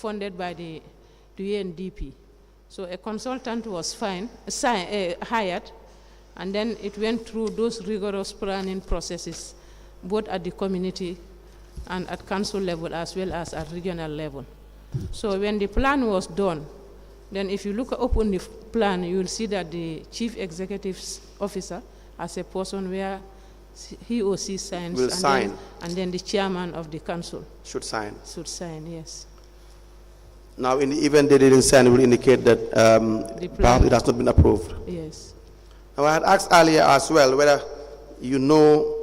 funded by the UNDP. So a consultant was hired, and then it went through those rigorous planning processes, both at the community and at council level as well as at regional level. So when the plan was done, then if you look up on the plan, you will see that the chief executive officer has a person where he or she signs. Will sign. And then the chairman of the council. Should sign. Should sign, yes. Now, in the event they didn't sign, it will indicate that perhaps it has not been approved. Yes. Now, I had asked earlier as well whether you know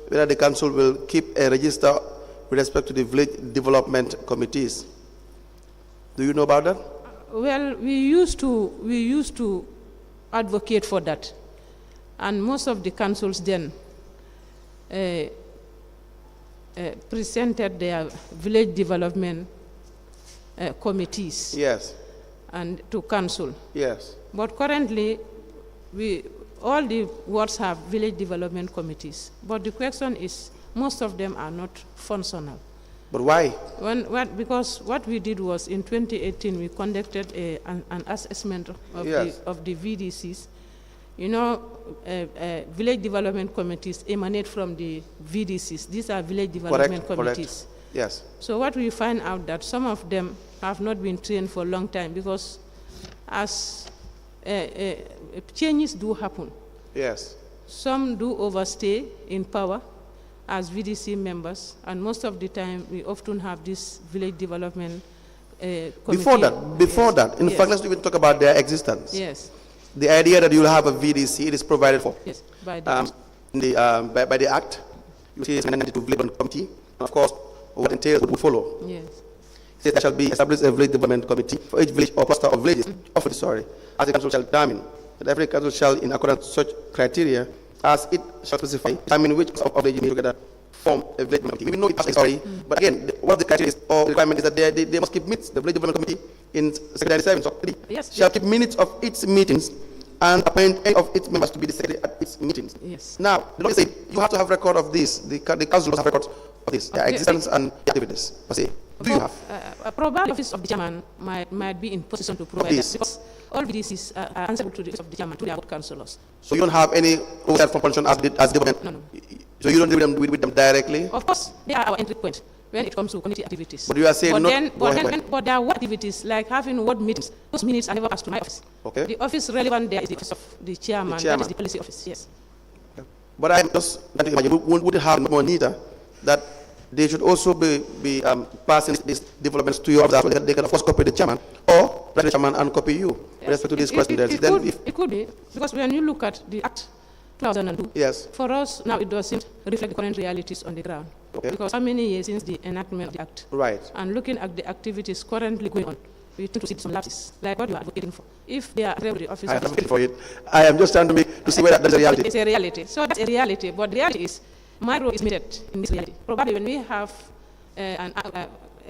whether the council will keep a register with respect to the village development committees. Do you know about that? Well, we used to advocate for that, and most of the councils then presented their village development committees. Yes. And to council. Yes. But currently, all the wards have village development committees. But the question is, most of them are not functional. But why? Because what we did was, in 2018, we conducted an assessment of, yes, of the VDCs. You know, village development committees emanate from the VDCs. These are village development committees. Correct. Yes. So what we find out that some of them have not been trained for a long time, because as changes do happen. Yes. Some do overstay in power as VDC members, and most of the time we often have this village development committee. Before that, in fact, let's even talk about their existence. Yes. The idea that you'll have a VDC, it is provided for. Yes, by the by the Act. You see, it's amended to village development committee. And of course, what entails will follow. Yes. It says there shall be established a village development committee for each village or cluster of villages, as the council shall determine. That every council shall, in accordance with such criteria, as it shall specify, determine which of villages may together form a village development committee. We know it has a story, but again, one of the criteria or requirement is that they must keep minutes. The village development committee in Secretary 7, so shall keep minutes of its meetings and appoint any of its members to be the secretary at its meetings. Yes. Now, the law says you have to have record of this. The council must have records of this, their existence and their activities. Do you have? Probably the office of the chairman might be in position to provide that, because all VDCs are answerable to the office of the chairman, to their ward councillors. So you don't have any oversight from function as government? No. So you don't deal with them directly? Of course, they are our entry point when it comes to community activities. But you are saying but there are ward activities, like having ward meetings. Those minutes are never passed to my office. Okay. The office relevant there is the office of the chairman. That is the policy office, yes. Okay. But I'm just would have more neater that they should also be passing these developments to your office, so they can of course copy the chairman, or the chairman and copy you with respect to this question. It could be, because when you look at the Act 2002, yes, for us now it doesn't reflect the current realities on the ground. Okay. Because how many years since the enactment of the Act? Right. And looking at the activities currently going on, we tend to see some lapses, like what you are advocating for. If they are the office, I am advocating for it. I am just trying to see whether that's a reality. It's a reality. So that's a reality. But the reality is, my role is limited in this reality. Probably when we have a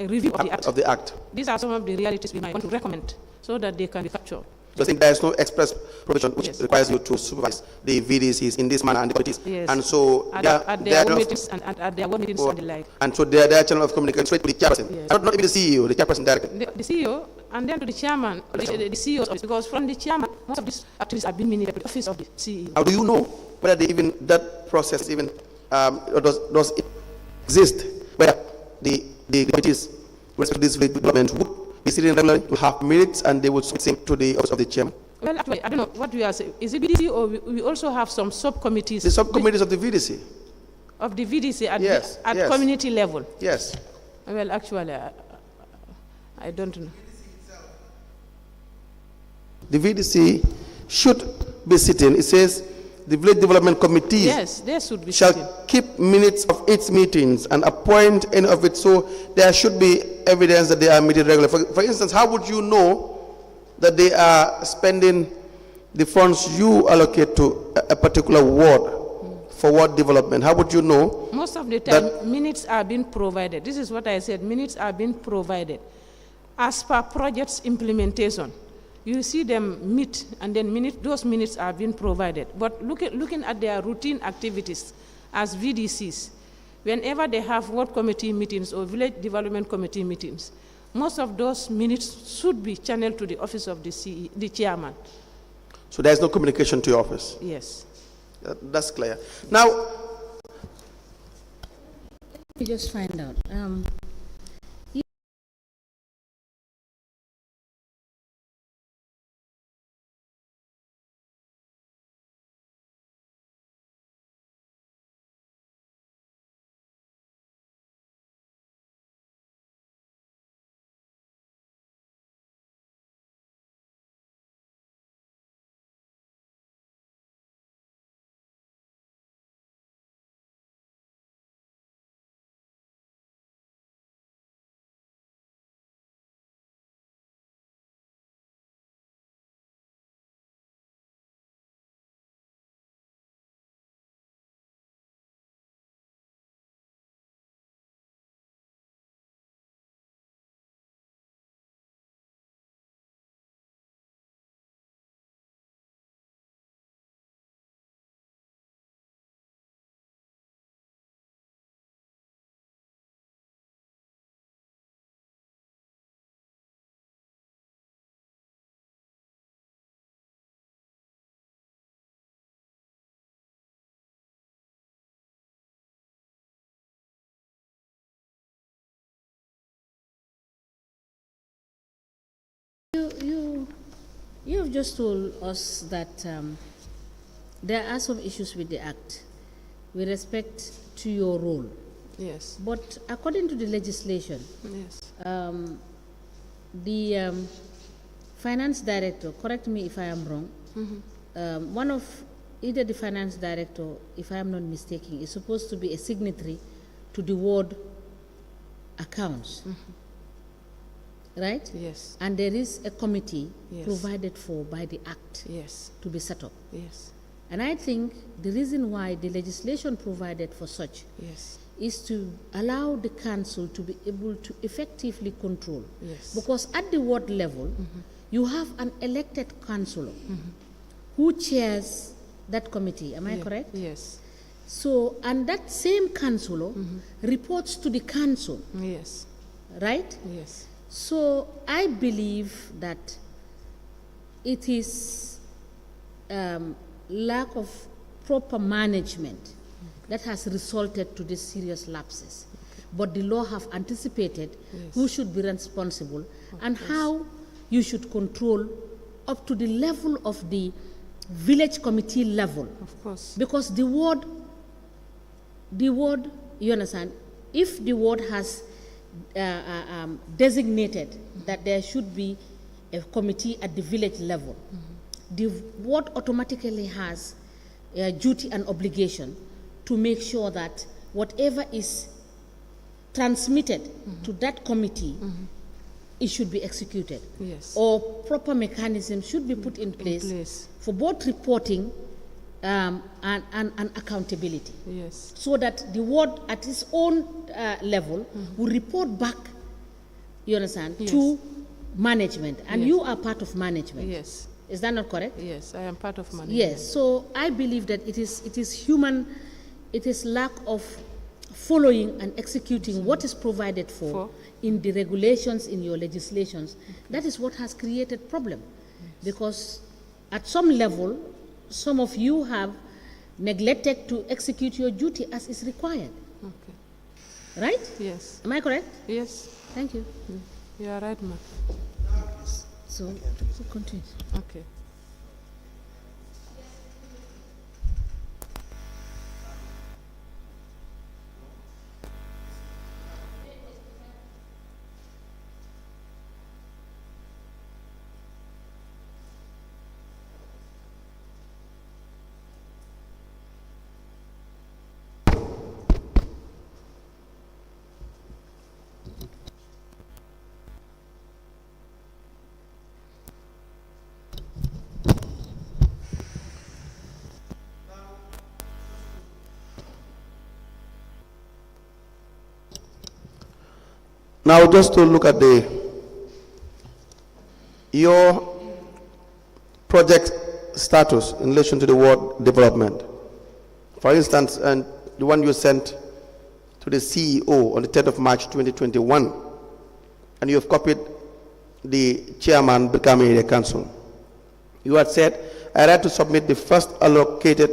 review of the Act, these are some of the realities we might want to recommend so that they can be captured. So I think there is no express provision which requires you to supervise the VDCs in this manner and the committees. Yes. And so at their meetings and at their meetings and the like. And so their channel of communication straight to the chairperson. Yes. Not even the CEO, the chairperson directly. The CEO, and then to the chairman, the CEO's office, because from the chairman, most of these activities have been managed by the office of the CEO. How do you know whether they even that process even does it exist, where the committees with respect to this development would be sitting regularly to have minutes and they would submit to the office of the chairman? Well, actually, I don't know what we are saying. Is it VDC, or we also have some subcommittees? The subcommittees of the VDC. Of the VDC at community level? Yes. Well, actually, I don't know. The VDC should be sitting. It says the village development committees, yes, they should be shall keep minutes of its meetings and appoint any of it. So there should be evidence that they are meeting regularly. For instance, how would you know that they are spending the funds you allocate to a particular ward for ward development? How would you know? Most of the time, minutes are being provided. This is what I said. Minutes are being provided as per project's implementation. You see them meet, and then those minutes are being provided. But looking at their routine activities as VDCs, whenever they have ward committee meetings or village development committee meetings, most of those minutes should be channeled to the office of the chairman. So there is no communication to your office? Yes. That's clear. Now, let me just find out. You've just told us that there are some issues with the Act with respect to your role. Yes. But according to the legislation, Yes. The finance director, correct me if I am wrong, one of either the finance director, if I am not mistaken, is supposed to be a signatory to the ward accounts. Right? Yes. And there is a committee Yes. provided for by the Act Yes. to be set up. Yes. And I think the reason why the legislation provided for such Yes. is to allow the council to be able to effectively control. Yes. Because at the ward level, you have an elected councillor who chairs that committee. Am I correct? Yes. So, and that same councillor reports to the council, Yes. right? Yes. So I believe that it is lack of proper management that has resulted to these serious lapses. But the law have anticipated who should be responsible and how you should control up to the level of the village committee level. Of course. Because the ward, you understand, if the ward has designated that there should be a committee at the village level, the ward automatically has a duty and obligation to make sure that whatever is transmitted to that committee, it should be executed. Yes. Or proper mechanism should be put in place for both reporting and accountability. Yes. So that the ward at its own level will report back, you understand, to management. And you are part of management. Yes. Is that not correct? Yes, I am part of management. Yes. So I believe that it is human, it is lack of following and executing what is provided for in the regulations, in your legislations. That is what has created problem. Because at some level, some of you have neglected to execute your duty as is required. Okay. Right? Yes. Am I correct? Yes. Thank you. You are right, ma'am. So, continue. Okay. Now, just to look at your project status in relation to the ward development. For instance, and the one you sent to the CEO on the 10th of March 2021, and you have copied the chairman, Brikama Area Council. You had said, I had to submit the first allocated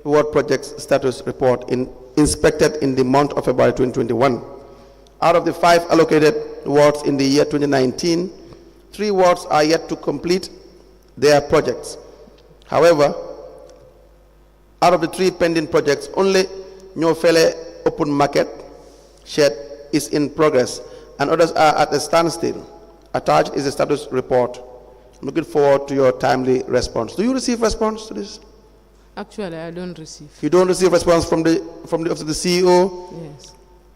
ward project status report inspected in the month of February 2021. Out of the 5 allocated wards in the year 2019, 3 wards are yet to complete their projects. However, out of the 3 pending projects, only Nyofele Open Market Shed is in progress, and others are at a standstill. Attached is a status report. I'm looking forward to your timely response. Do you receive response to this? Actually, I don't receive. You don't receive response from the office of the CEO? Yes.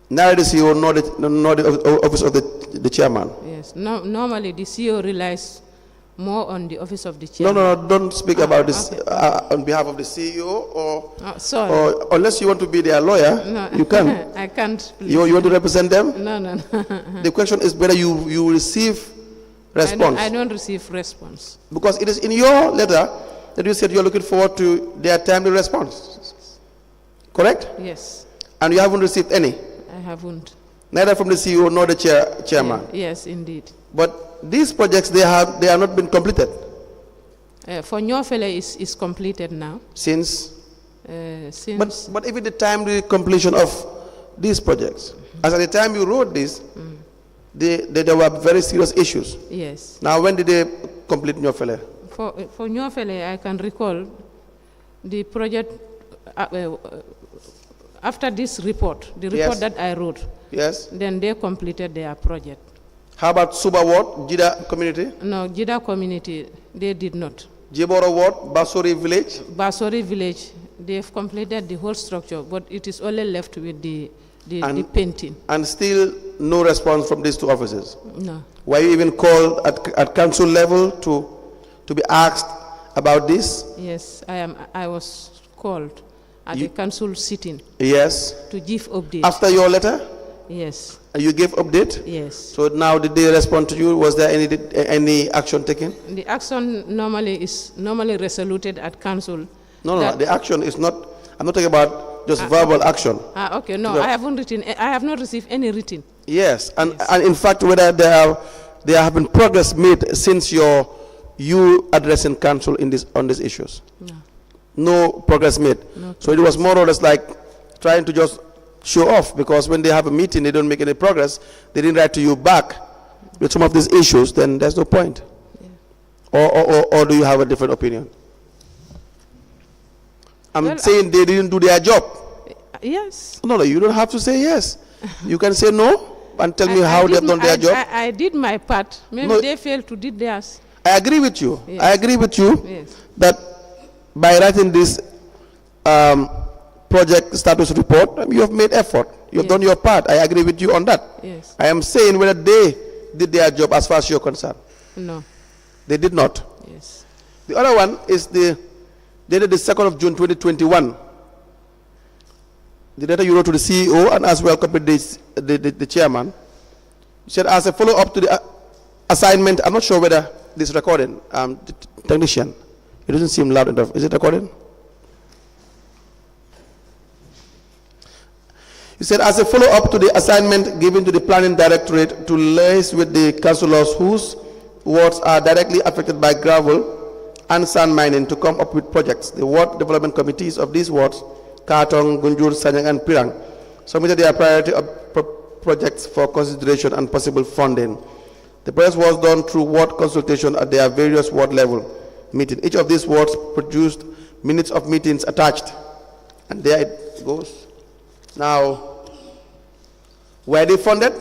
Neither the CEO nor the office of the chairman? Yes. No, normally, the CEO relies more on the office of the chairman. No, don't speak about this okay. on behalf of the CEO or, sorry. or unless you want to be their lawyer, No, you can. I can't. You want to represent them? No. The question is whether you receive response. I don't receive response. Because it is in your letter that you said you're looking forward to their timely response. Correct? Yes. And you haven't received any? I haven't. Neither from the CEO nor the chairman? Yes, indeed. But these projects, they have not been completed? For Nyofele is completed now. Since? But even the timely completion of these projects, as at the time you wrote this, there were very serious issues. Yes. Now, when did they complete Nyofele? For Nyofele, I can recall the project after this report, the report Yes. that I wrote. Yes. Then they completed their project. How about Suba Ward, Jida community? No, Jida community, they did not. Jiboro Ward, Basori village? Basori village, they've completed the whole structure, but it is only left with the painting. And still no response from these 2 offices? No. Were you even called at council level to be asked about this? Yes, I was called at the council sitting. Yes. To give update. After your letter? Yes. You gave update? Yes. So now did they respond to you? Was there any action taken? The action is normally resoluted at council. No, the action is not, I'm not talking about just verbal action. Okay, no, I haven't written, I have not received any written. Yes, and in fact, whether there have been progress made since you addressing council on these issues? No. No progress made. No. So it was more or less like trying to just show off, because when they have a meeting, they don't make any progress. They didn't write to you back with some of these issues, then there's no point. Yeah. Or do you have a different opinion? I'm saying they didn't do their job. Yes. No, you don't have to say yes. You can say no and tell me how they've done their job. I did my part. Maybe they failed to do theirs. I agree with you. Yes. I agree with you Yes. that by writing this project status report, you have made effort. You have done your part. I agree with you on that. Yes. I am saying whether they did their job as far as you're concerned. No. They did not. Yes. The other one is dated the 2nd of June 2021. The letter you wrote to the CEO and as well copied the chairman. You said, as a follow-up to the assignment, I'm not sure whether this recording, the technician, it doesn't seem loud enough. Is it recording? You said, as a follow-up to the assignment given to the planning directorate to liaise with the councillors whose wards are directly affected by gravel and sand mining to come up with projects, the ward development committees of these wards, Katong, Gunjur, Sanyang, and Pirang, submitted their priority projects for consideration and possible funding. The process was done through ward consultation at their various ward level meetings. Each of these wards produced minutes of meetings attached. And there it goes. Now, were they funded?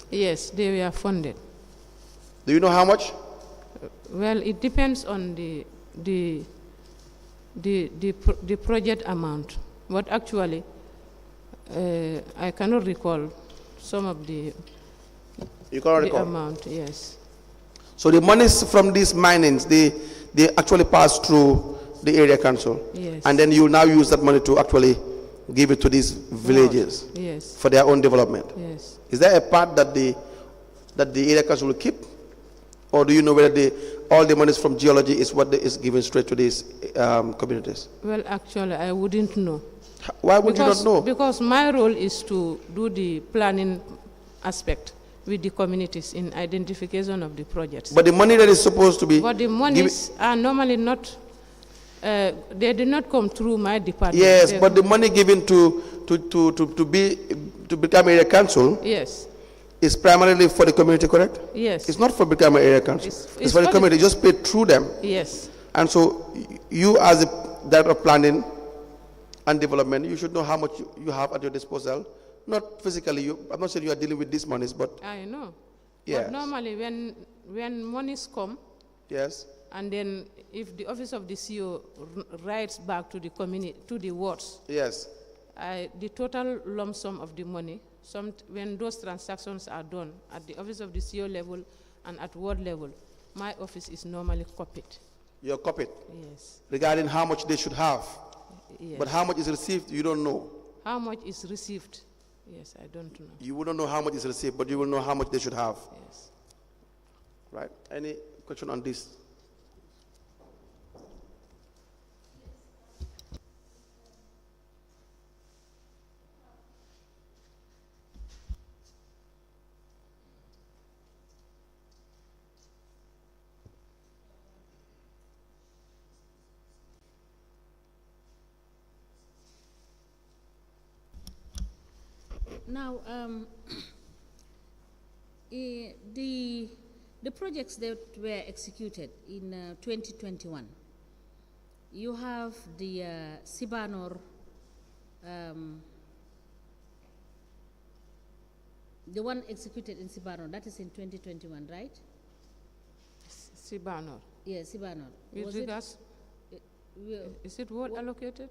Yes, they were funded. Do you know how much? Well, it depends on the project amount. But actually, I cannot recall some of the amount. Yes. So the monies from these minings, they actually pass through the area council. Yes. And then you now use that money to actually give it to these villages. Yes. For their own development. Yes. Is there a part that the area council will keep? Or do you know whether all the monies from geology is what is given straight to these communities? Well, actually, I wouldn't know. Why would you not know? Because my role is to do the planning aspect with the communities in identification of the projects. But the money that is supposed to be... But the monies are normally not, they did not come through my department. Yes, but the money given to become area council... Yes. Is primarily for the community, correct? Yes. It's not for Brikama Area Council. It's for the community, just paid through them. Yes. And so you as the Director of Planning and Development, you should know how much you have at your disposal. Not physically, I'm not saying you are dealing with these monies, but... I know. Yes. But normally when monies come... Yes. And then if the office of the CEO writes back to the community, to the wards... Yes. The total lump sum of the money, when those transactions are done at the office of the CEO level and at ward level, my office is normally copied. You're copied? Yes. Regarding how much they should have? Yes. But how much is received, you don't know? How much is received? Yes, I don't know. You wouldn't know how much is received, but you will know how much they should have? Yes. Right. Any question on this? Now, the projects that were executed in 2021, you have the Sibanor, the one executed in Sibanor, that is in 2021, right? Sibanor. Yes, Sibanor. With regards, is it ward allocated?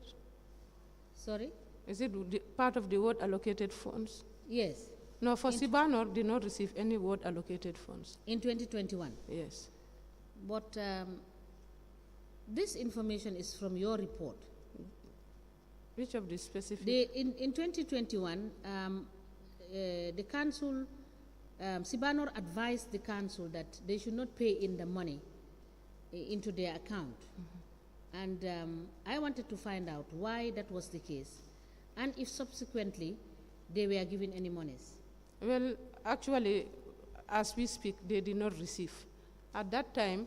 Sorry? Is it part of the ward allocated funds? Yes. No, for Sibanor did not receive any ward allocated funds. In 2021? Yes. But this information is from your report. Which of the specific? In 2021, the council, Sibanor advised the council that they should not pay in the money into their account. Mm-hmm. And I wanted to find out why that was the case, and if subsequently they were given any monies. Well, actually, as we speak, they did not receive. At that time,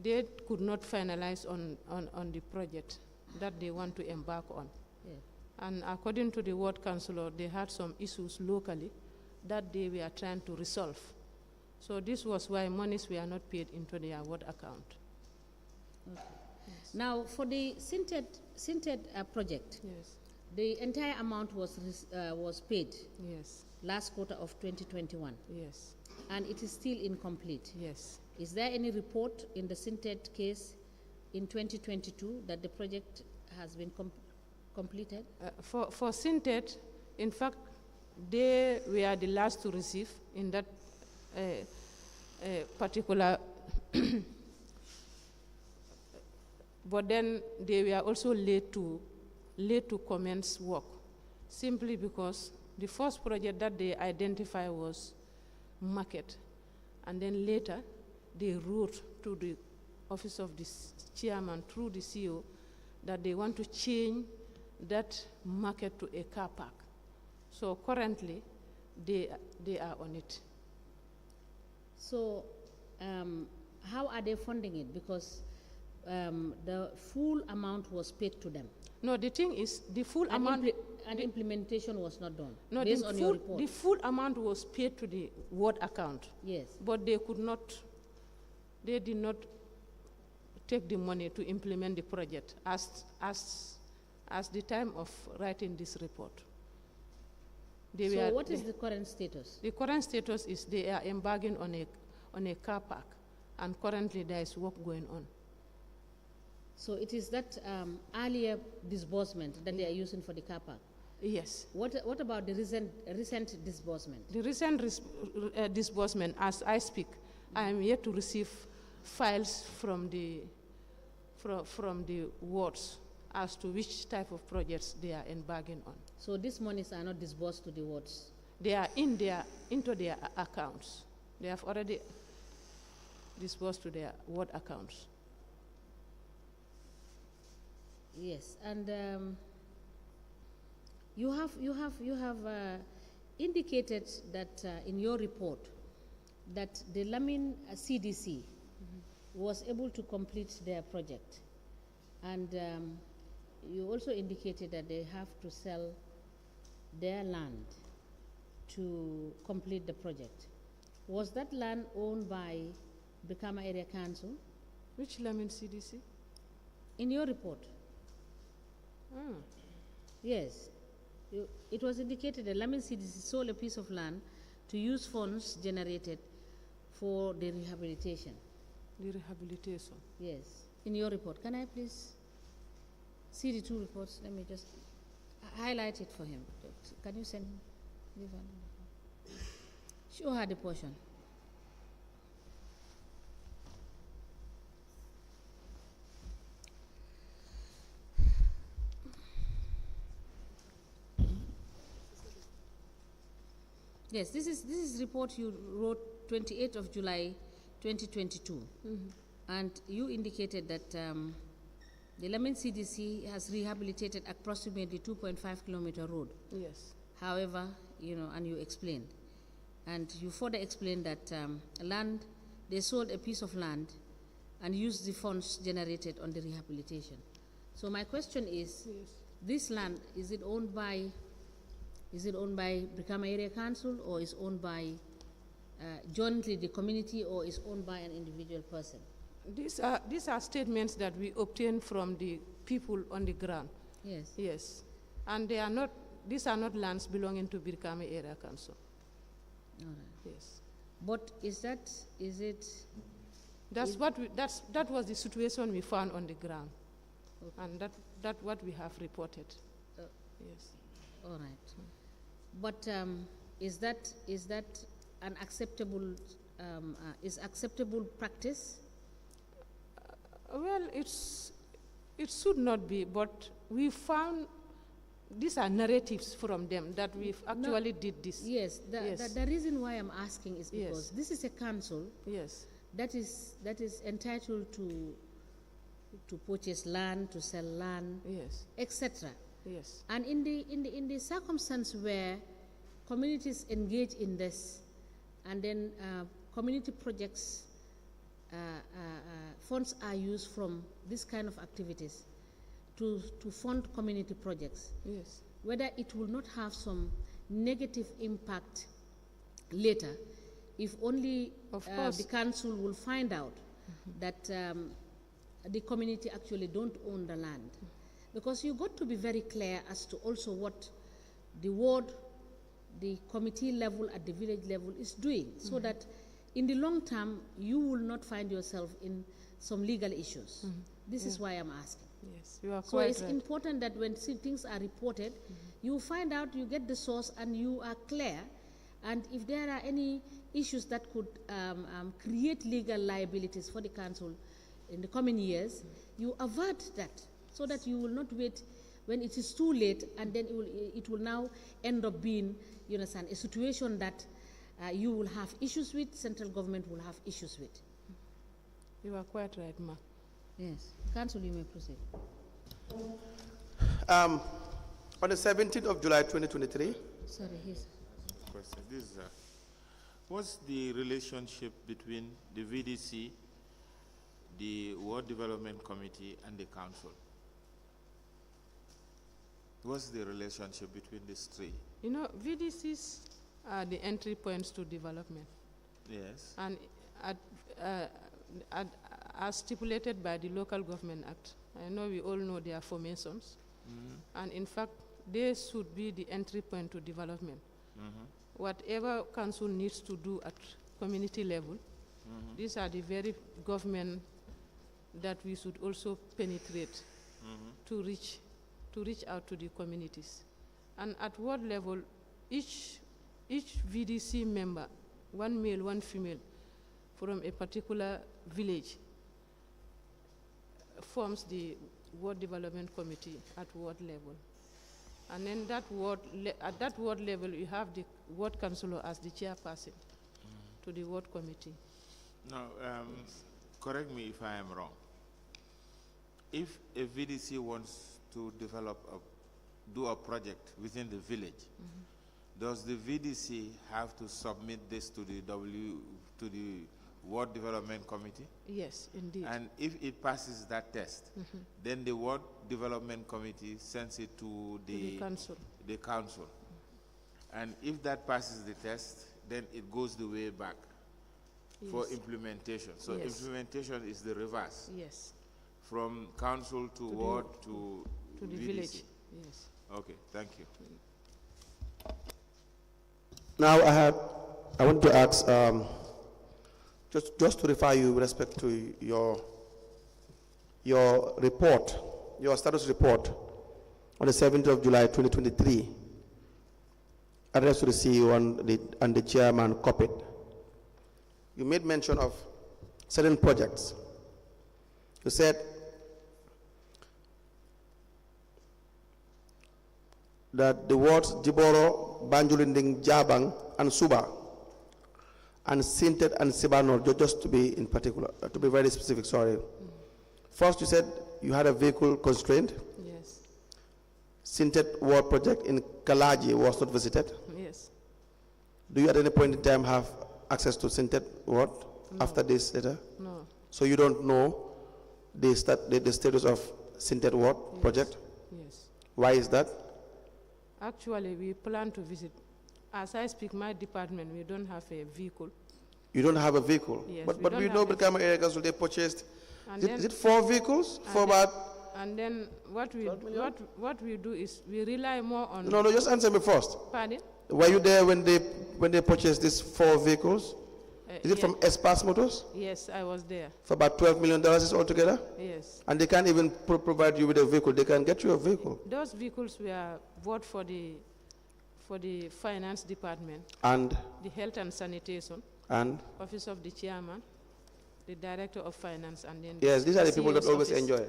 they could not finalize on the project that they want to embark on. Yeah. And according to the ward councillor, they had some issues locally that they were trying to resolve. So this was why monies were not paid into their ward account. Okay. Yes. Now, for the Sinted project, yes, the entire amount was paid. Yes. Last quarter of 2021. Yes. And it is still incomplete. Yes. Is there any report in the Sinted case in 2022 that the project has been completed? For Sinted, in fact, they were the last to receive in that particular but then they were also late to commence work, simply because the first project that they identified was market, and then later they wrote to the office of the chairman through the CEO that they want to change that market to a car park. So currently, they are on it. So how are they funding it? Because the full amount was paid to them. No, the thing is, the full amount... and implementation was not done, no, based on your report. The full amount was paid to the ward account. Yes. But they did not take the money to implement the project as the time of writing this report. So what is the current status? The current status is they are embarking on a car park, and currently there is work going on. So it is that earlier disbursement that they are using for the car park? Yes. What about the recent disbursement? The recent disbursement, as I speak, I am yet to receive files from the wards as to which type of projects they are embarking on. So these monies are not disbursed to the wards? They are into their accounts. They have already disbursed to their ward accounts. Yes, and you have indicated that in your report that the Lamin CDC was able to complete their project, and you also indicated that they have to sell their land to complete the project. Was that land owned by Brikama Area Council? Which Lamin CDC? In your report. Yes. It was indicated that Lamin CDC sold a piece of land to use funds generated for the rehabilitation. The rehabilitation? Yes. In your report. Can I please see the two reports? Let me just highlight it for him. Can you send him? Show her the portion. Yes, this is report you wrote 28th of July 2022. And you indicated that the Lamin CDC has rehabilitated approximately 2.5 kilometer road. Yes. However, and you explained. And you further explained that they sold a piece of land and used the funds generated on the rehabilitation. So my question is, this land, is it owned by Brikama Area Council, or is owned by jointly the community, or is owned by an individual person? These are statements that we obtained from the people on the ground. Yes. Yes. And these are not lands belonging to Brikama Area Council. All right. Yes. But that was the situation we found on the ground. Okay. And that what we have reported. Yes. All right. But is that an acceptable acceptable practice? Well, it should not be, but we found these are narratives from them that we actually did this. Yes. The reason why I'm asking is because this is a council. Yes. That is entitled to purchase land, to sell land. Yes. Etc. Yes. And in the circumstance where communities engage in this, and then community projects funds are used from this kind of activities to fund community projects. Yes. Whether it will not have some negative impact later, if only the council will find out that the community actually don't own the land. Because you got to be very clear as to also what the ward, the committee level at the village level is doing, so that in the long term you will not find yourself in some legal issues. This is why I'm asking. Yes, you are so quite it's right. important that when things are reported, you find out, you get the source, and you are clear. And if there are any issues that could create legal liabilities for the council in the coming years, you avert that, so that you will not wait when it is too late, and then it will now end up being, you understand, a situation that you will have issues with, central government will have issues with. You are quite right, ma. Yes. Council, you may proceed. On the 17th of July 2023. Sorry, yes. Question. What's the relationship between the VDC, the Ward Development Committee, and the council? What's the relationship between these three? You know, VDCs are the entry points to development. Yes. And as stipulated by the Local Government Act, I know we all know their formations, and in fact, they should be the entry point to development. Whatever council needs to do at community level, these are the very government that we should also penetrate to reach out to the communities. And at ward level, each VDC member, one male, one female, from a particular village, forms the ward development committee at ward level. And then at that ward level, you have the ward councillor as the chairperson to the ward committee. Now, correct me if I am wrong. If a VDC wants to do a project within the village, does the VDC have to submit this to the Ward Development Committee? Yes, indeed. And if it passes that test, then the Ward Development Committee sends it to the council. And if that passes the test, then it goes the way back for implementation. So implementation is the reverse. Yes. From council to ward to the VDC. village. Yes. Okay, thank you. Now I want to ask, just to refer you with respect to your report, your status report on the 7th of July 2023, addressed to the CEO and the chairman copied. You made mention of certain projects. You said that the words Jiboro, Banjulinding, Jabang, and Suba, and Sintet and Sibanor, just to be in particular, to be very specific, sorry. First, you said you had a vehicle constraint. Yes. Sintet Ward project in Kalaji was not visited. Yes. Do you at any point in time have access to Sintet Ward after this letter? No. So you don't know the status of Sintet Ward project? Yes. Why is that? Actually, we plan to visit. As I speak, my department, we don't have a vehicle. You don't have a vehicle? Yes, but we know Brikama Area Council, they purchased, is it 4 vehicles? For about... And then what we do is we rely more on... No, just answer me first. Pardon? Were you there when they purchased these 4 vehicles? Is it from Espas Motors? Yes, I was there. For about $12 million altogether? Yes. And they can't even provide you with a vehicle. They can get you a vehicle. Those vehicles were bought for the finance department. And? The health and sanitation. And? Office of the chairman, the director of finance, and then... Yes, these are the people that always enjoy.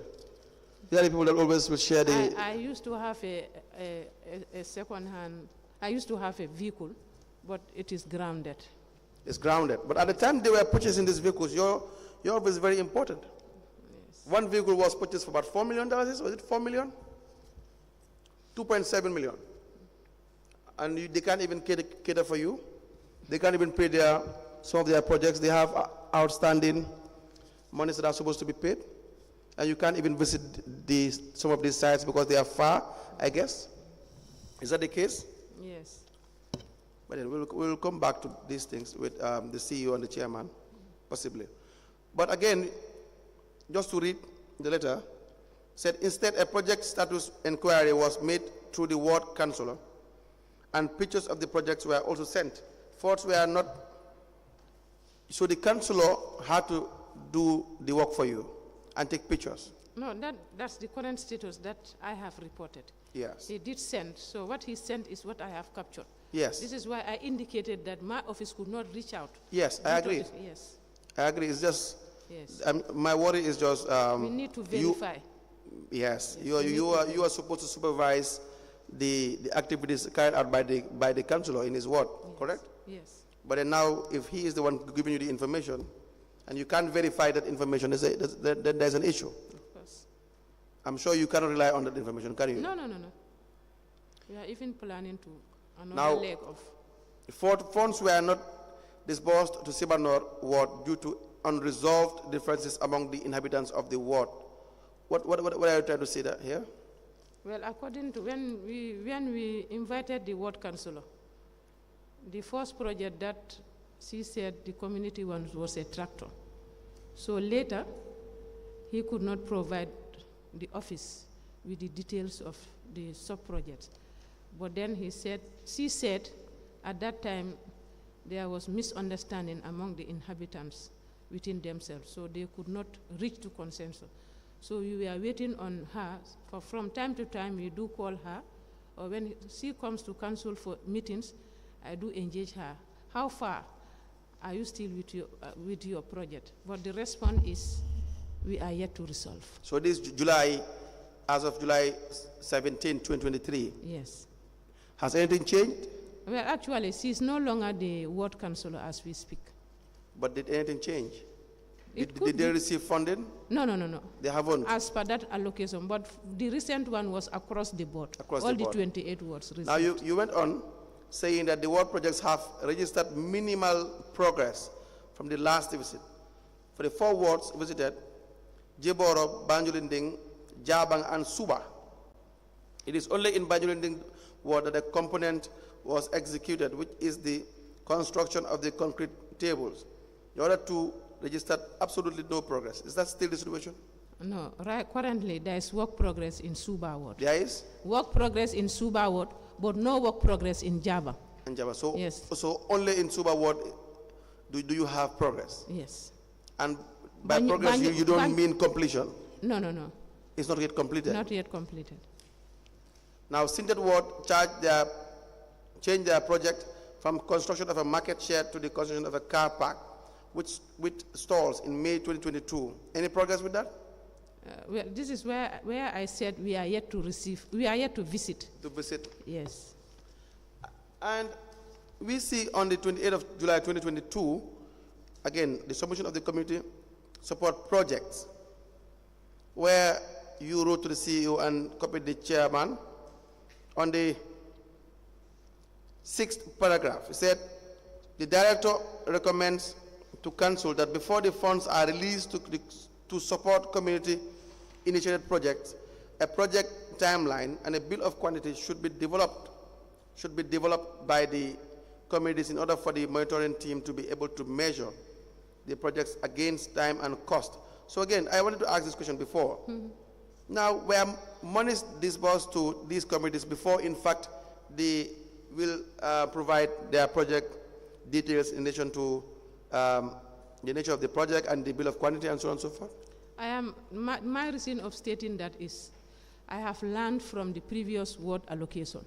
These are the people that always will share the... I used to have a second-hand... I used to have a vehicle, but it is grounded. It's grounded. But at the time they were purchasing these vehicles, your was very important. Yes. One vehicle was purchased for about $4 million. Was it 4 million? 2.7 million. And they can't even cater for you. They can't even pay some of their projects. They have outstanding monies that are supposed to be paid. And you can't even visit some of these sites because they are far, I guess. Is that the case? Yes. But then we'll come back to these things with the CEO and the chairman, possibly. But again, just to read the letter, said instead a project status inquiry was made through the ward councillor, and pictures of the projects were also sent. Photos were not, so the councillor had to do the work for you and take pictures. No, that's the current status that I have reported. Yes. He did send, so what he sent is what I have captured. Yes. This is why I indicated that my office could not reach out. Yes, I agree. Yes. I agree. It's just, yes. My worry is just... we need to verify. Yes. You are supposed to supervise the activities carried out by the councillor in his ward, yes. Correct? Yes. But then now, if he is the one giving you the information, and you can't verify that information, then there's an issue. Of course. I'm sure you cannot rely on that information, can you? No. We are even planning to another leg of... Funds were not disbursed to Sibanor ward due to unresolved differences among the inhabitants of the ward. What are you trying to say that here? Well, according to when we invited the ward councillor, the first project that she said the community one was a tractor. So later, he could not provide the office with the details of the sub-projects. But then she said, at that time, there was misunderstanding among the inhabitants within themselves, so they could not reach to consensus. So we were waiting on her. From time to time, we do call her, or when she comes to council for meetings, I do engage her. How far are you still with your project? But the response is, we are yet to resolve. So this July, as of July 17, 2023? Yes. Has anything changed? Well, actually, she is no longer the ward councillor as we speak. But did anything change? Did they receive funding? No. They haven't? As per that allocation, but the recent one was across the board. Across all the board. 28 wards received. Now you went on saying that the work projects have registered minimal progress from the last visit. For the 4 wards visited, Jeboro, Banjulinding, Jabang, and Suba, it is only in Banjulinding ward that a component was executed, which is the construction of the concrete tables. The other 2 registered absolutely no progress. Is that still the situation? No, right. Currently, there is work progress in Suba ward. There is? Work progress in Suba ward, but no work progress in Java. In Java. So, yes. So only in Suba ward do you have progress? Yes. And by progress, you don't mean completion? No, no, no. It's not yet completed? Not yet completed. Now, Sintet ward changed their project from construction of a market shed to the construction of a car park, with stalls in May 2022. Any progress with that? Well, this is where I said we are yet to receive, we are yet to visit. To visit? Yes. And we see on the 28th of July 2022, again, the submission of the community support projects, where you wrote to the CEO and copied the chairman. On the 6th paragraph, he said, the director recommends to council that before the funds are released to support community-initiated projects, a project timeline and a bill of quantities should be developed by the committees in order for the monitoring team to be able to measure the projects against time and cost. So again, I wanted to ask this question before. Mm-hmm. Now, where monies disbursed to these committees before, in fact, they will provide their project details in relation to the nature of the project and the bill of quantity and so on and so forth? My reason of stating that is, I have learned from the previous ward allocation.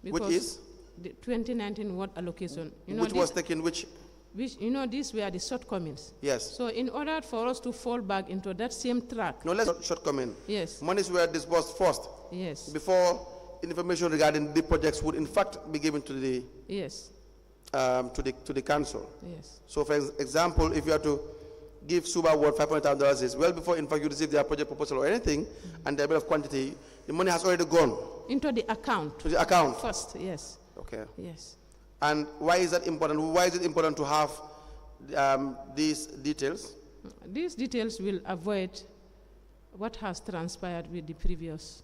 Which is? The 2019 ward allocation. Which was taken which? These were the shortcomings. Yes. So in order for us to fall back into that same track. No, let's not shortcoming. Yes. Monies were disbursed first. Yes. Before information regarding the projects would in fact be given to the yes. To the council. Yes. So for example, if you are to give Suba Ward $500,000, is well before in fact you receive their project proposal or anything, and the bill of quantity, the money has already gone. Into the account. To the account. First, yes. Okay. Yes. And why is that important? Why is it important to have these details? These details will avoid what has transpired with the previous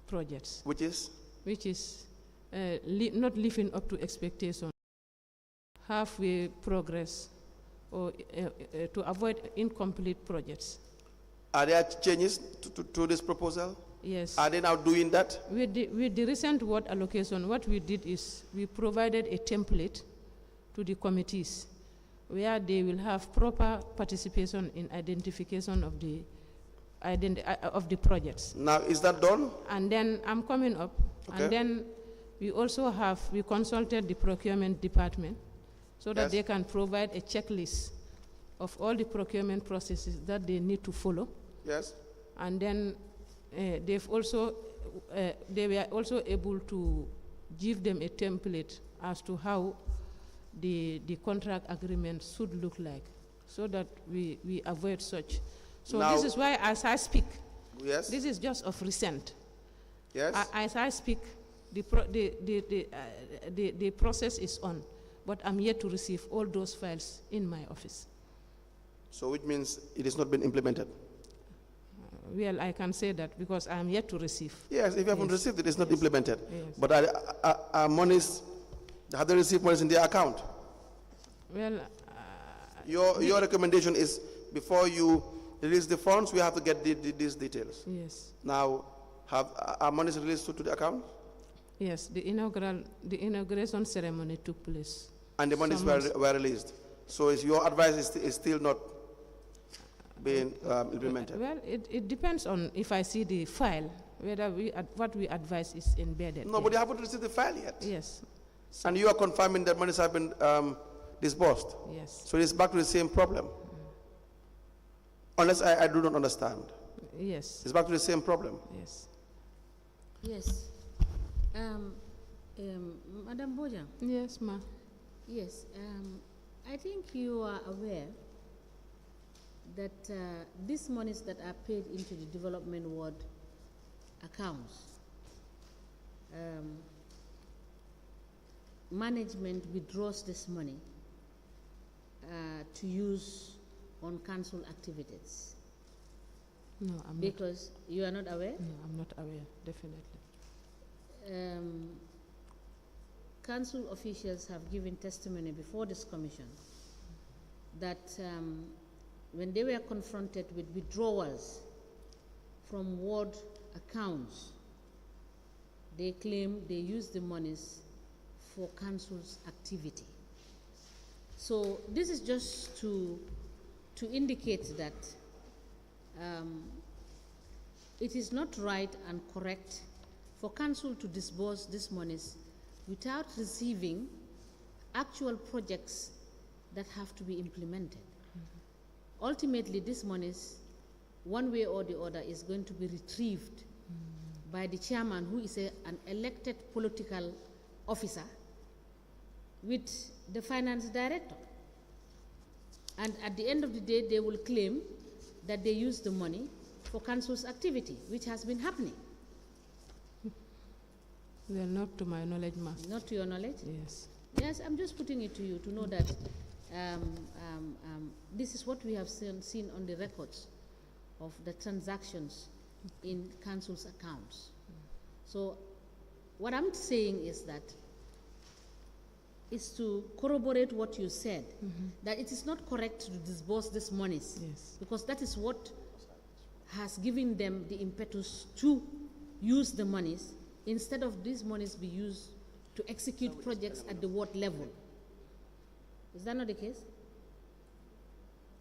projects. Which is? Which is not living up to expectation, halfway progress, or to avoid incomplete projects. Are there changes to this proposal? Yes. Are they now doing that? With the recent ward allocation, what we did is we provided a template to the committees where they will have proper participation in identification of the projects. Now, is that done? And then I'm coming up. Okay. And then we consulted the procurement department so that they can provide a checklist of all the procurement processes that they need to follow. Yes. And then they were also able to give them a template as to how the contract agreement should look like, so that we avoid such. So now, this is why, as I speak, yes, this is just of recent. Yes. As I speak, the process is on, but I'm yet to receive all those files in my office. So which means it has not been implemented? Well, I can say that because I'm yet to receive. Yes, if you haven't received it, it's not implemented. Yes. But are monies, have they received monies in their account? Well, your recommendation is before you release the funds, we have to get these details. Yes. Now, are monies released to the account? Yes, the inauguration ceremony took place. And the monies were released. So your advice is still not being implemented? Well, it depends on if I see the file, whether what we advise is embedded. No, but you haven't received the file yet. Yes. So and you are confirming that monies have been disbursed? Yes. So it's back to the same problem? Unless I do not understand. Yes. It's back to the same problem? Yes. Yes. Madam Bojang? Yes, ma. Yes. I think you are aware that these monies that are paid into the development ward accounts, management withdraws this money to use on council activities? No, I'm not. Because you are not aware? No, I'm not aware, definitely. Council officials have given testimony before this commission that when they were confronted with withdrawals from ward accounts, they claim they used the monies for council's activity. So this is just to indicate that it is not right and correct for council to disburse these monies without receiving actual projects that have to be implemented. Mm-hmm. Ultimately, these monies, one way or the other, is going to be retrieved by the chairman, who is an elected political officer, with the finance director. And at the end of the day, they will claim that they use the money for council's activity, which has been happening. Well, not to my knowledge, ma'am. Not to your knowledge? Yes. Yes, I'm just putting it to you to know that this is what we have seen on the records of the transactions in council's accounts. So what I'm saying is that is to corroborate what you said, that it is not correct to disburse these monies, yes, because that is what has given them the impetus to use the monies, instead of these monies be used to execute projects at the ward level. Is that not the case?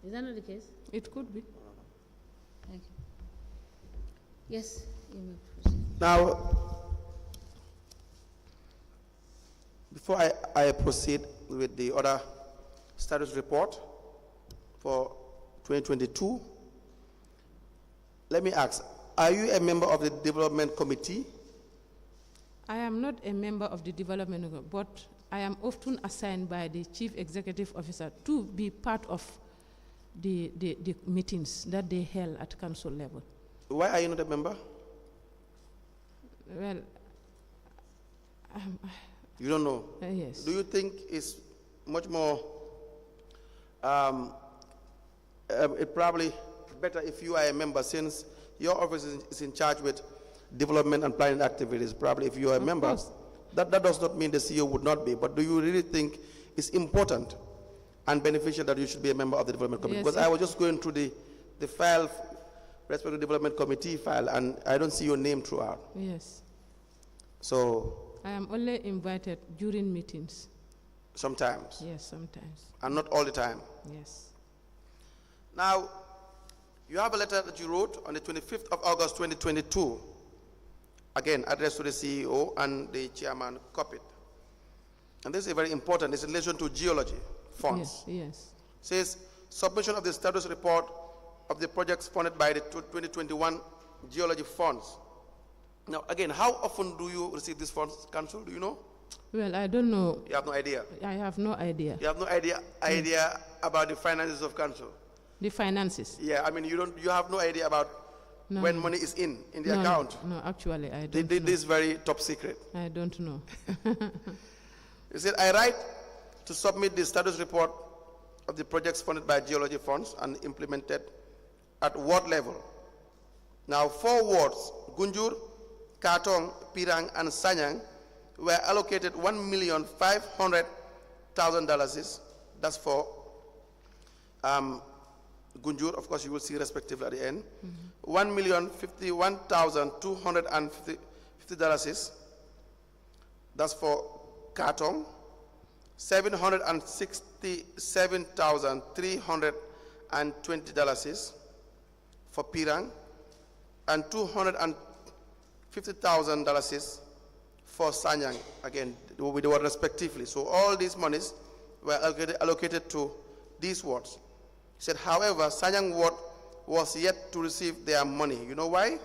Is that not the case? It could be. Thank you. Yes, you may proceed. Now, before I proceed with the other status report for 2022, let me ask, are you a member of the development committee? I am not a member of the development group, but I am often assigned by the chief executive officer to be part of the meetings that they held at council level. Why are you not a member? Well, you don't know? Yes. Do you think it's much more, it probably better if you are a member, since your office is in charge with development and planning activities? Probably if you are a member, that does not mean the CEO would not be, but do you really think it's important and beneficial that you should be a member of the development committee? Yes, because I was just going through the file, respect to the development committee file, and I don't see your name throughout. Yes. So I am only invited during meetings. sometimes? Yes, sometimes. And not all the time? Yes. Now, you have a letter that you wrote on the 25th of August 2022, again addressed to the CEO and the chairman copied. And this is very important. It's in relation to geology funds. Yes, yes. Says submission of the status report of the projects funded by the 2021 geology funds. Now, again, how often do you receive these funds, Council? Do you know? Well, I don't know. You have no idea? I have no idea. You have no idea about the finances of Council? The finances? Yeah, I mean, you have no idea about when money is in the account? No, actually, I don't know. This is very top secret. I don't know. You said, I write to submit the status report of the projects funded by geology funds and implemented at ward level. Now, 4 wards, Gunjur, Katong, Pirang, and Sanyang, were allocated $1,500,000. That's for Gunjur, of course, you will see respectively at the end. $1,051,250. That's for Katong. $767,320 for Pirang, and $250,000 for Sanyang, again, with the word respectively. So all these monies were allocated to these wards. He said, however, Sanyang ward was yet to receive their money. You know why?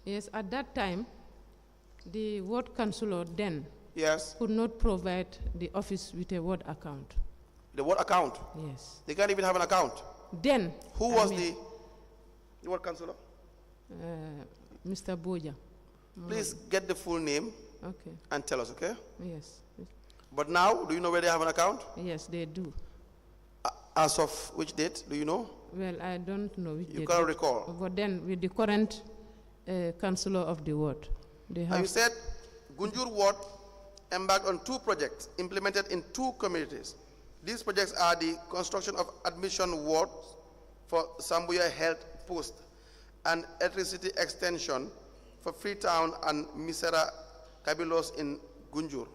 Yes, at that time, the ward councillor then could not provide the office with a ward account. The ward account? Yes. They can't even have an account? Then. Who was the ward councillor? Mr. Bojang. Please get the full name. Okay. and tell us, okay? Yes. But now, do you know where they have an account? Yes, they do. As of which date, do you know? Well, I don't know which You date, can't recall. but then with the current councillor of the ward, they have. And you said Gunjur Ward embarked on 2 projects implemented in 2 communities. These projects are the construction of admission wards for Sambuya Health Post and electricity extension for Freetown and Misera Kabilos in Gunjur.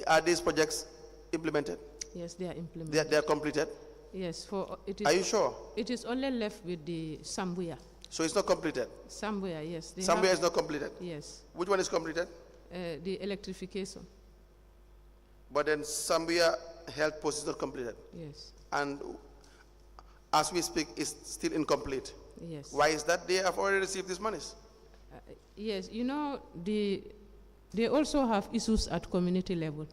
Are these projects implemented? Yes, they are implemented. They are completed? Yes, it is. Are you sure? It is only left with the Sambuya. So it's not completed? Sambuya, yes. Sambuya is not completed? Yes. Which one is completed? The electrification. But then Sambuya Health Post is not completed? Yes. And as we speak, it's still incomplete? Yes. Why is that? They have already received these monies? Yes, you know, they also have issues at community level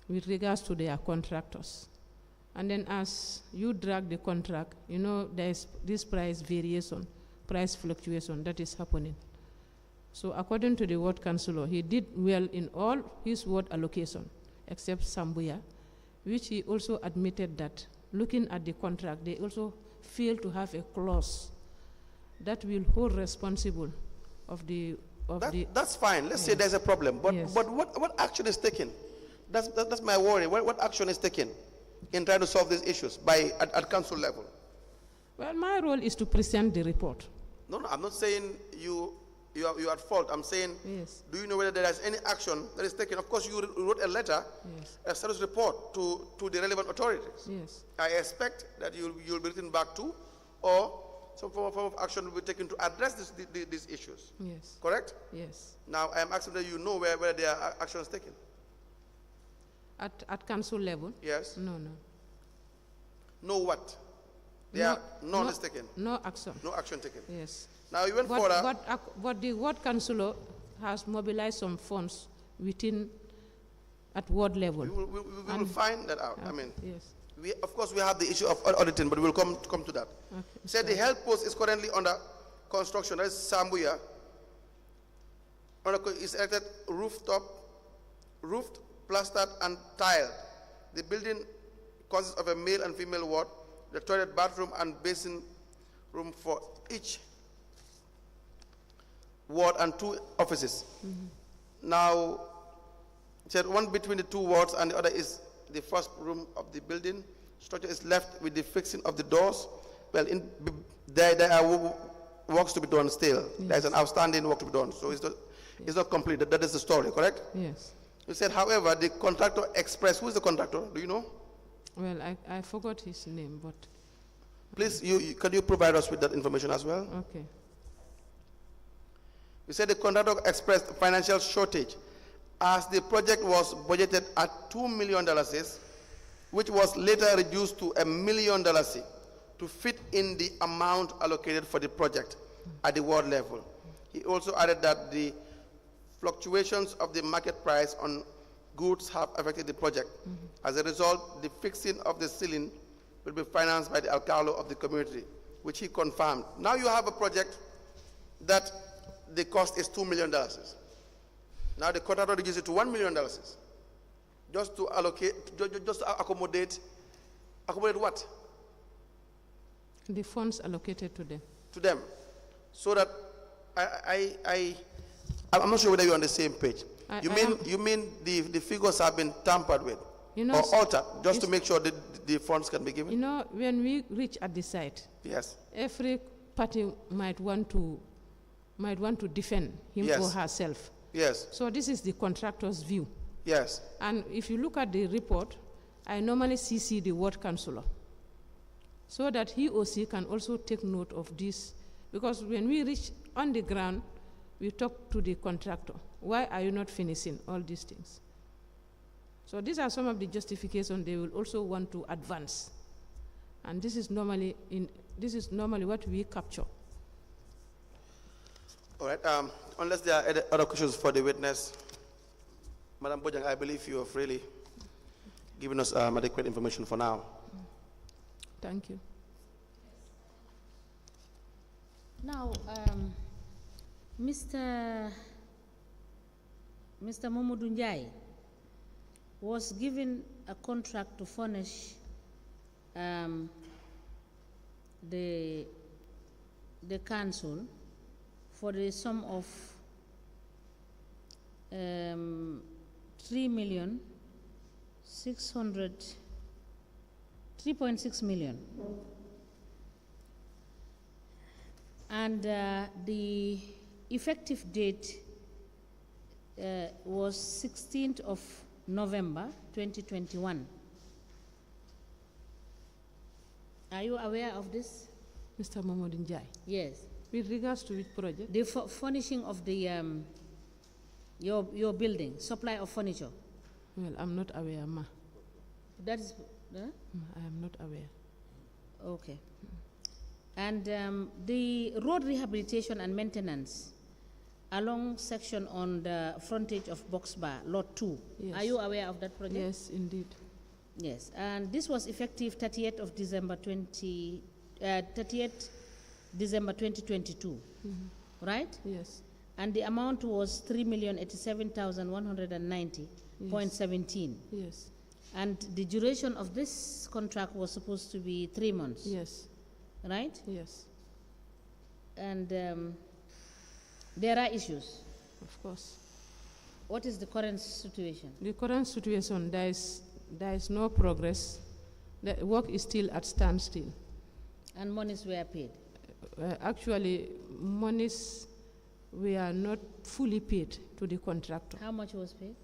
with regards to their contractors. And then as you drag the contract, you know, there is this price variation, price fluctuation that is happening. So according to the ward councillor, he did well in all his ward allocation, except Sambuya, which he also admitted that looking at the contract, they also fail to have a clause that will hold responsible of the... That's fine. Let's say there's a problem. But, Yes. but what action is taken? That's my worry. What action is taken in trying to solve these issues at council level? Well, my role is to present the report. No, I'm not saying you are at fault. I'm saying, Yes. do you know whether there is any action that is taken? Of course, you wrote a letter, Yes. a status report to the relevant authorities. Yes. I expect that you'll be written back to, or some form of action will be taken to address these issues. Yes. Correct? Yes. Now, I am asking that you know where there are actions taken. At council level? Yes? No. No what? None is taken. No action. No action taken. Yes. Now, you went further. But the ward councillor has mobilized some funds at ward level. We will find that out. I mean, yes. Of course, we have the issue of auditing, but we'll come to that. Okay. Said the health post is currently under construction. That is Sambuya. It's erected roofed, plastered, and tiled. The building consists of a male and female ward, the toilet, bathroom, and basin room for each ward, and 2 offices. Now, it said one between the 2 wards and the other is the first room of the building. Structure is left with the fixing of the doors. Well, there are works to be done still. Yes. There's an outstanding work to be done. So it's not complete. That is the story, correct? Yes. You said, however, the contractor expressed, who is the contractor? Do you know? Well, I forgot his name, but... Please, can you provide us with that information as well? Okay. You said the contractor expressed financial shortage as the project was budgeted at $2 million, which was later reduced to $1 million to fit in the amount allocated for the project at the ward level. He also added that the fluctuations of the market price on goods have affected the project. As a result, the fixing of the ceiling will be financed by the alcalde of the community, which he confirmed. Now you have a project that the cost is $2 million. Now the contractor reduces it to $1 million, just to allocate, just to accommodate what? The funds allocated to them. To them, so that I'm not sure whether you're on the same page. You mean the figures have been tampered with, or altered, just to make sure that the funds can be given? You know, when we reach at the site, yes, every party might want to defend him or herself. Yes. So this is the contractor's view. Yes. And if you look at the report, I normally CC the ward councillor, so that he or she can also take note of this. Because when we reach on the ground, we talk to the contractor. Why are you not finishing all these things? So these are some of the justifications they will also want to advance. And this is normally what we capture. All right. Unless there are other questions for the witness, Madam Bojang, I believe you have really given us adequate information for now. Thank you. Now, Mr. Mr. Mamadou Ndiaye was given a contract to furnish the council for the sum of 3.6 million. And the effective date was 16th of November 2021. Are you aware of this? Mr. Mamadou Ndiaye? Yes. With regards to which project? The furnishing of the your building, supply of furniture. Well, I'm not aware, ma. That is. I am not aware. Okay. And the road rehabilitation and maintenance along section on the frontage of Boxbar, Lot 2. Yes. Are you aware of that project? Yes, indeed. Yes. And this was effective 30th of December 30th December 2022. Right? Yes. And the amount was 3,087,190.17. Yes. And the duration of this contract was supposed to be 3 months. Yes. Right? Yes. And there are issues. Of course. What is the current situation? The current situation, there is no progress. The work is still at standstill. And monies were paid? Actually, monies were not fully paid to the contractor. How much was paid?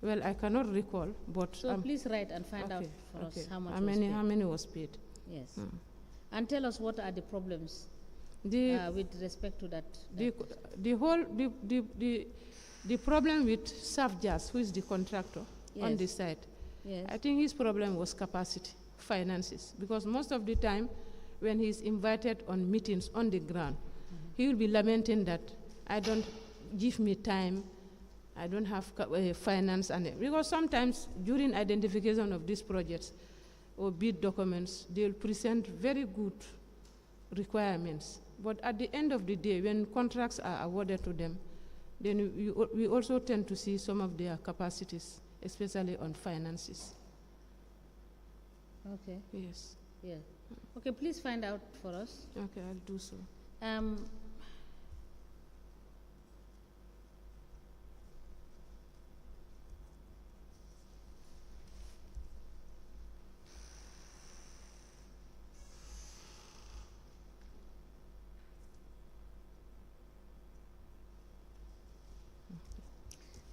Well, I cannot recall, but... So please write and find out for us how much how was paid. How many was paid? Yes. And tell us what are the problems with respect to that. The problem with Safjas, who is the contractor on this side, I think his problem was capacity, finances, because most of the time when he's invited on meetings on the ground, he will be lamenting that I don't give me time, I don't have finance, because sometimes during identification of these projects or bid documents, they'll present very good requirements. But at the end of the day, when contracts are awarded to them, then we also tend to see some of their capacities, especially on finances. Okay. Yes. Yeah. Okay, please find out for us. Okay, I'll do so.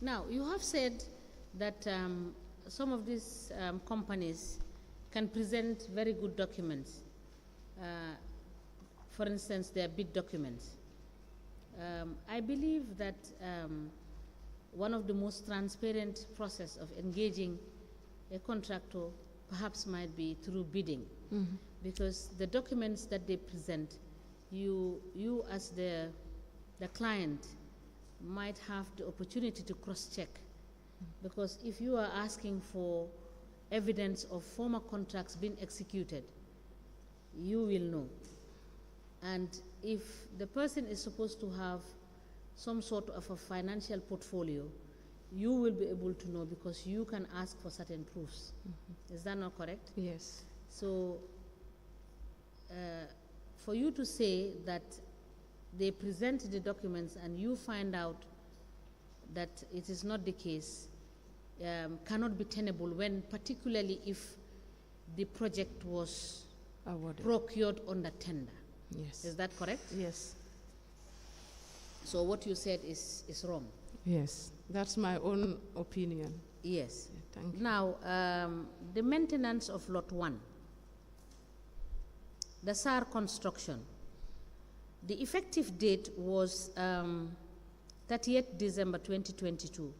Now, you have said that some of these companies can present very good documents. For instance, their bid documents. I believe that one of the most transparent process of engaging a contractor perhaps might be through bidding, because the documents that they present, you as the client might have the opportunity to cross-check, because if you are asking for evidence of former contracts being executed, you will know. And if the person is supposed to have some sort of a financial portfolio, you will be able to know because you can ask for certain proofs. Is that not correct? Yes. So for you to say that they present the documents and you find out that it is not the case, cannot be tenable, when particularly if the project was awarded, procured under tender. Yes. Is that correct? Yes. So what you said is wrong. Yes, that's my own opinion. Yes. Yeah, thank you. Now, the maintenance of Lot 1, the SAR construction, the effective date was 30th December 2022,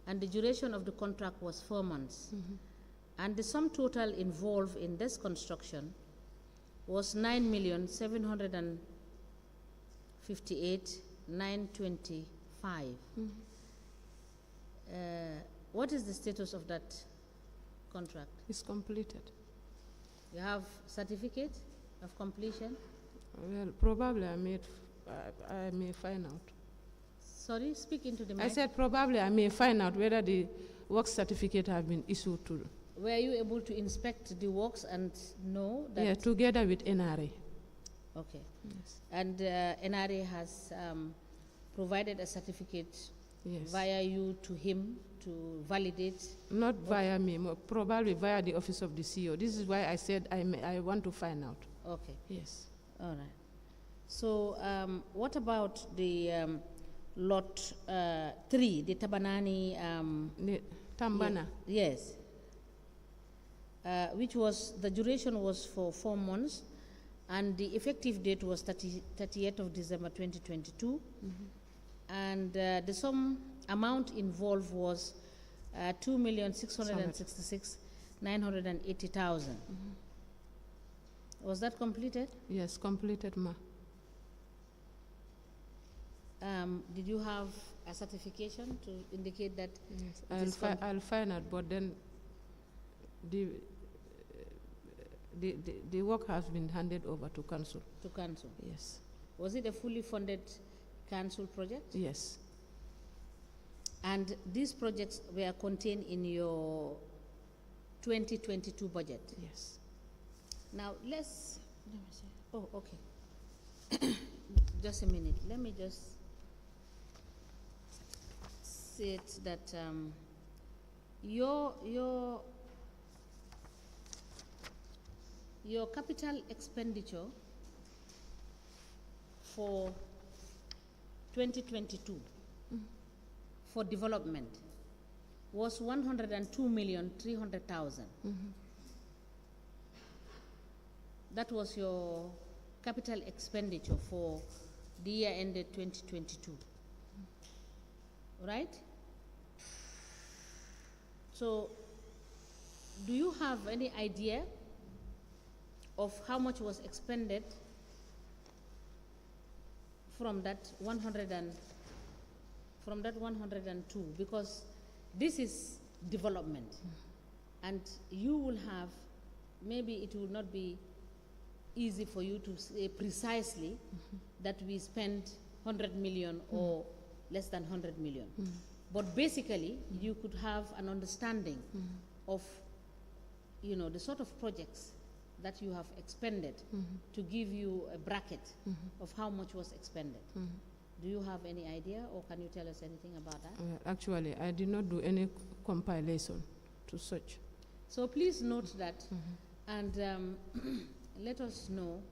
and the duration of the contract was 4 months. And the sum total involved in this construction was 9,758,925. What is the status of that contract? It's completed. You have certificate of completion? Well, probably I may find out. Sorry, speak into the mic. I said probably I may find out whether the work certificate have been issued to. Were you able to inspect the works and know that? Yeah, together with NRA. Okay. Yes. And NRA has provided a certificate Yes. via you to him to validate? Not via me, probably via the office of the CEO. This is why I said I want to find out. Okay. Yes. All right. So what about the lot 3, the Tabanani? The Tambana. Yes. Which was, the duration was for 4 months, and the effective date was 30th of December 2022. And the sum amount involved was 2,666,980,000. Was that completed? Yes, completed, ma. Did you have a certification to indicate that? Yes, I'll find out, but then the work has been handed over to council. To council? Yes. Was it a fully funded council project? Yes. And these projects were contained in your 2022 budget? Yes. Now let me see. Oh, okay. Just a minute. Let me just say it that your capital expenditure for 2022 for development was 102,300,000. That was your capital expenditure for the year ended 2022, right? So, do you have any idea of how much was expended from that 102? Because this is development, and you will have, maybe it will not be easy for you to say precisely that we spent 100 million or less than 100 million. But basically, you could have an understanding of, you know, the sort of projects that you have expended to give you a bracket of how much was expended. Do you have any idea, or can you tell us anything about that? Actually, I did not do any compilation to such. So please note that, and let us know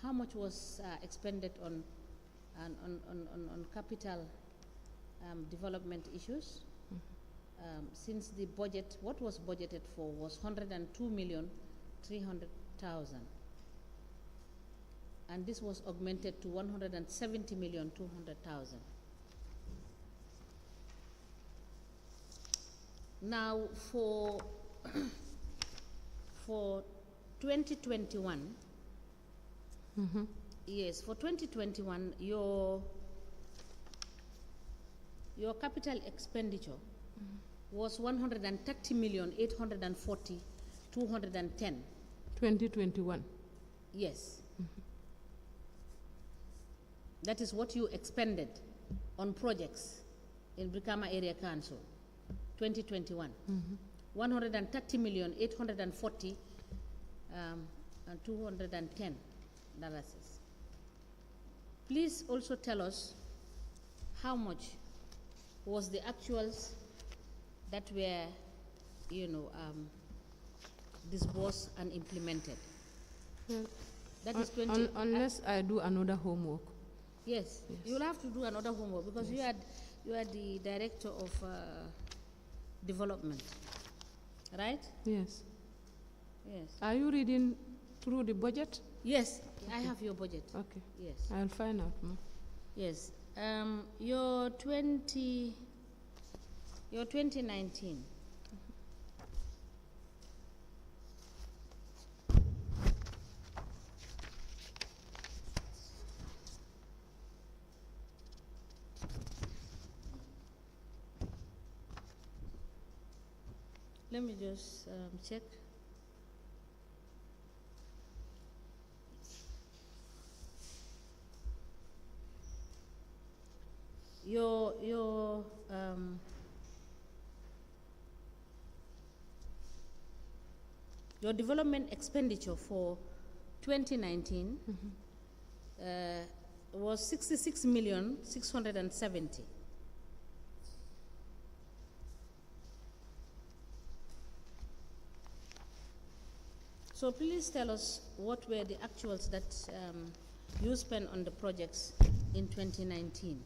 how much was expended on capital development issues. Since the budget, what was budgeted for was 102,300,000, and this was augmented to 170,200,000. Now for 2021, yes, for 2021, your capital expenditure was 130,840,210. 2021. Yes. That is what you expended on projects in Brikama Area Council, 2021. 130,840,210 dollars. Please also tell us how much was the actuals that were, you know, disbursed and implemented. That is 20. Unless I do another homework. Yes, you will have to do another homework because you are the director of development, right? Yes. Yes. Are you reading through the budget? Yes, I have your budget. Okay. Yes. I'll find out more. Yes. Your 2019. Let me just check. Your Your development expenditure for 2019 was 66,670,000. So please tell us what were the actuals that you spent on the projects in 2019.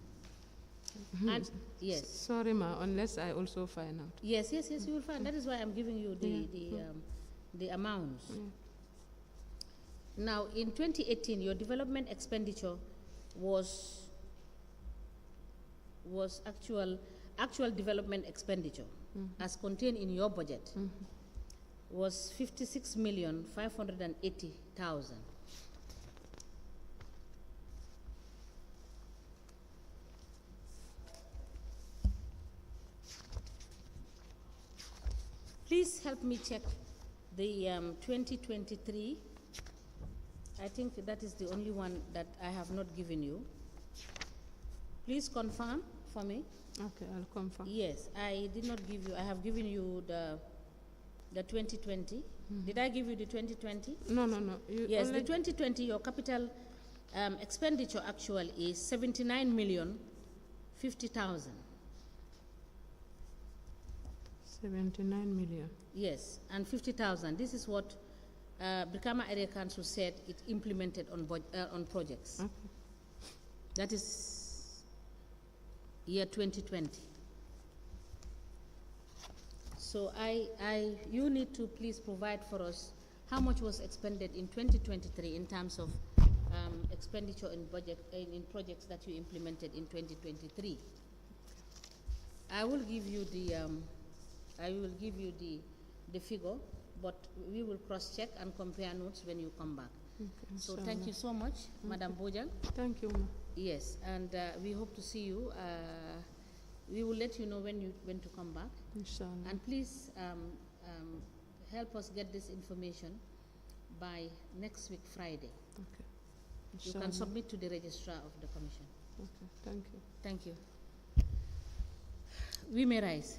And yes. Sorry, ma, unless I also find out. Yes, you will find. That is why I'm giving you the amounts. Now, in 2018, your development expenditure was actual development expenditure as contained in your budget was 56,580,000. Please help me check the 2023. I think that is the only one that I have not given you. Please confirm for me. Okay, I'll confirm. Yes, I did not give you. I have given you the 2020. Did I give you the 2020? No. Yes, the 2020. Your capital expenditure actual is 79,050,000. 79 million. Yes, and 50,000. This is what Brikama Area Council said it implemented on projects. Okay. That is year 2020. So you need to please provide for us how much was expended in 2023 in terms of expenditure in projects that you implemented in 2023. I will give you the figure, but we will cross-check and compare notes when you come back. Okay, so thank you so much, Madam Bojang. Thank you, ma. Yes, and we hope to see you. We will let you know when to come back. Inshallah. And please help us get this information by next week, Friday. Okay. You can submit to the registrar of the commission. Okay, thank you. Thank you. We may rise.